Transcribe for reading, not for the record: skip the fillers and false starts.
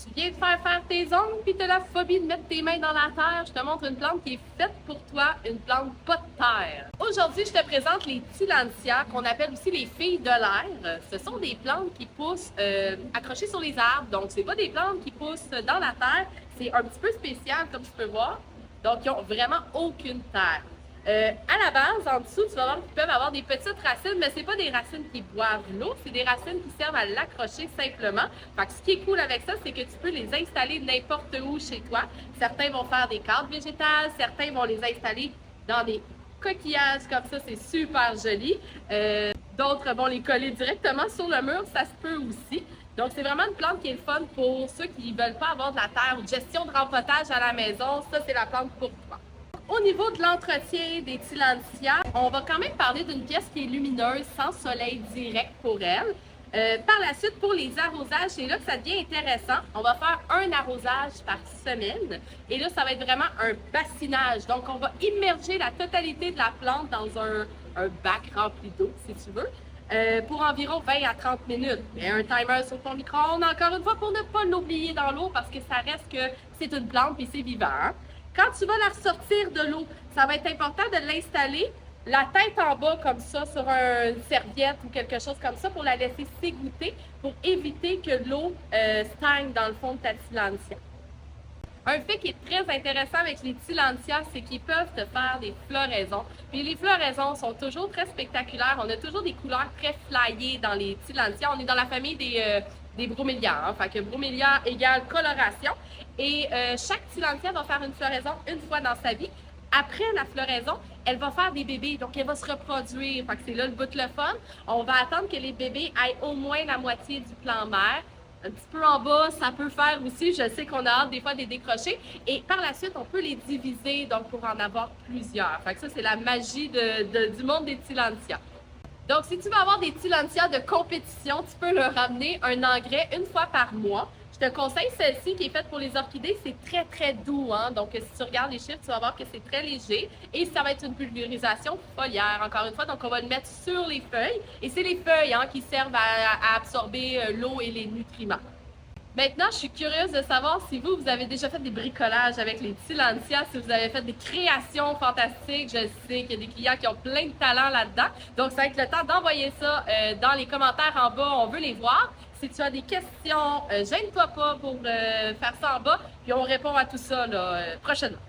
Tu viens de faire tes ongles puis t'as la phobie de mettre tes mains dans la terre. Je te montre une plante qui est faite pour toi, une plante pas de terre. Aujourd'hui, je te présente les Tillandsia, qu'on appelle aussi les filles de l'air. Ce sont des plantes qui poussent accrochées sur les arbres. Donc, c'est pas des plantes qui poussent dans la terre. C'est un petit peu spécial, comme tu peux voir. Donc, ils ont vraiment aucune terre. À la base, en dessous, tu vas voir qu'ils peuvent avoir des petites racines, mais c'est pas des racines qui boivent l'eau, c'est des racines qui servent à l'accrocher simplement. Fait que ce qui est cool avec ça, c'est que tu peux les installer n'importe où chez toi. Certains vont faire des cadres végétales, certains vont les installer dans des coquillages comme ça, c'est super joli. D'autres vont les coller directement sur le mur, ça se peut aussi. Donc, c'est vraiment une plante qui est le fun pour ceux qui ne veulent pas avoir de la terre ou de gestion de rempotage à la maison. Ça, c'est la plante pour toi. Au niveau de l'entretien des Tillandsia, on va quand même parler d'une pièce qui est lumineuse, sans soleil direct pour elle. Par la suite, pour les arrosages, c'est là que ça devient intéressant. On va faire un arrosage par semaine. Et là, ça va être vraiment un bassinage. Donc, on va immerger la totalité de la plante dans un bac rempli d'eau, si tu veux. Pour environ 20 à 30 minutes. Et un timer sur ton micro-ondes, encore une fois, pour ne pas l'oublier dans l'eau parce que ça reste que c'est une plante et c'est vivant. Hein? Quand tu vas la ressortir de l'eau, ça va être important de l'installer la tête en bas comme ça sur une serviette ou quelque chose comme ça pour la laisser s'égoutter pour éviter que l'eau stagne dans le fond de ta Tillandsia. Un fait qui est très intéressant avec les Tillandsia, c'est qu'ils peuvent te faire des floraisons. Puis les floraisons sont toujours très spectaculaires. On a toujours des couleurs très flyées dans les Tillandsia. On est dans la famille des bromélias. Hein? Fait que bromélia égale coloration. Et chaque Tillandsia va faire une floraison une fois dans sa vie. Après la floraison, elle va faire des bébés, donc elle va se reproduire. Fait que c'est là le bout de le fun. On va attendre que les bébés aient au moins la moitié du plan mère. Un petit peu en bas, ça peut faire aussi. Je sais qu'on a hâte des fois de les décrocher. Et par la suite, on peut les diviser donc pour en avoir plusieurs. Fait que ça, c'est la magie du monde des Tillandsia. Donc, si tu veux avoir des Tillandsia de compétition, tu peux leur ramener un engrais une fois par mois. Je te conseille celle-ci qui est faite pour les orchidées. C'est très, très doux. Hein? Donc, si tu regardes les chiffres, tu vas voir que c'est très léger. Et ça va être une pulvérisation foliaire, encore une fois. Donc, on va le mettre sur les feuilles. Et c'est les feuilles qui servent à absorber l'eau et les nutriments. Maintenant, je suis curieuse de savoir si vous avez déjà fait des bricolages avec les Tillandsia, si vous avez fait des créations fantastiques. Je sais qu'il y a des clients qui ont plein de talent là-dedans. Donc, ça va être le temps d'envoyer ça dans les commentaires en bas. On veut les voir. Si tu as des questions, gêne-toi pas pour faire ça en bas. Puis on répond à tout ça là, prochainement.